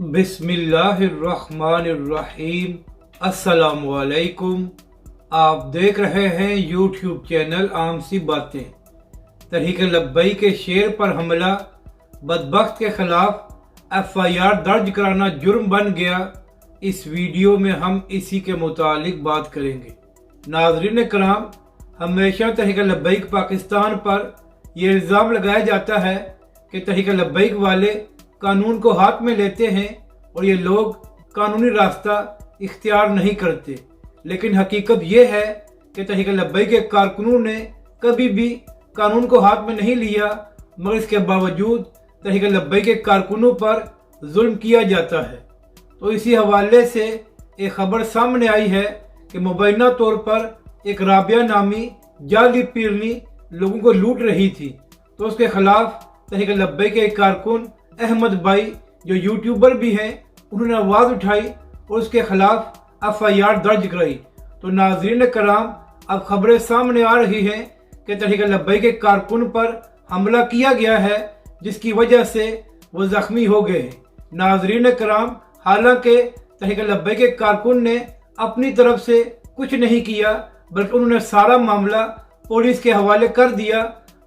बिस्मिल्लाहिर्रहमानिर्रहीम। अस्सलामुअलैकुम। आप देख रहे हैं यूट्यूब चैनल आम सी बातें। तहरीक लब्बैक के शेर पर हमला, बदबख्त के खिलाफ FIR दर्ज कराना जुर्म बन गया। इस वीडियो में हम इसी के मुतालिक बात करेंगे। नाज़रीन कराम, हमेशा तहरीक लब्बैक पाकिस्तान पर यह इल्ज़ाम लगाया जाता है कि तहरीक लब्बैक वाले कानून को हाथ में लेते हैं और ये लोग कानूनी रास्ता इख्तियार नहीं करते। लेकिन हकीकत ये है कि तहरीक लब्बैक के कारकुनों ने कभी भी कानून को हाथ में नहीं लिया, मगर इसके बावजूद तहरीक लब्बैक के कारकुनों पर जुल्म किया जाता है। तो इसी हवाले से एक खबर सामने आई है कि मुबैना तौर पर एक राबिया नामी जाली पीरनी लोगों को लूट रही थी। तो उसके खिलाफ तहरीक लब्बैक के कारकुन अहमद भाई, जो यूट्यूबर भी हैं, उन्होंने आवाज़ उठाई और उसके खिलाफ FIR दर्ज कराई। तो नाज़रीन कराम, अब खबरें सामने आ रही हैं कि तहरीक लब्बैक के कारकुन पर हमला किया गया है, जिसकी वजह से वो ज़ख्मी हो गए हैं। नाज़रीन कराम, हालांकि तहरीक लब्बैक के कारकुन ने अपनी तरफ से कुछ नहीं किया, बल्कि उन्होंने सारा मामला पुलिस के हवाले कर दिया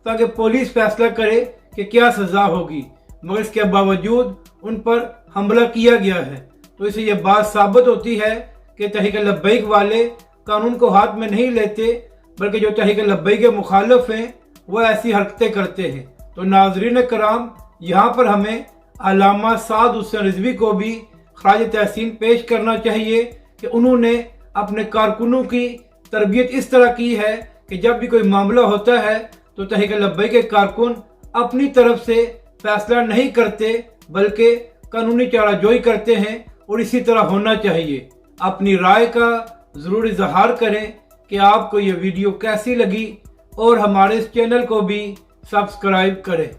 ताकि पुलिस फैसला करे कि क्या सज़ा होगी, मगर इसके बावजूद उन पर हमला किया गया है। तो इससे यह बात साबित होती है कि तहरीक लब्बैक वाले कानून को हाथ में नहीं लेते, बल्कि जो तहरीक लब्बैक के मुखालिफ हैं वह ऐसी हरकतें करते हैं। तो नाज़रीन कराम, यहाँ पर हमें अल्लामा साद हुसैन रिजवी को भी खराज तहसीन पेश करना चाहिए कि उन्होंने अपने कारकुनों की तरबियत इस तरह की है कि जब भी कोई मामला होता है तो तहरीक लब्बैक के कारकुन अपनी तरफ से फैसला नहीं करते, बल्कि कानूनी चाराजोई करते हैं, और इसी तरह होना चाहिए। अपनी राय का ज़रूर इजहार करें कि आपको ये वीडियो कैसी लगी, और हमारे इस चैनल को भी सब्सक्राइब करें।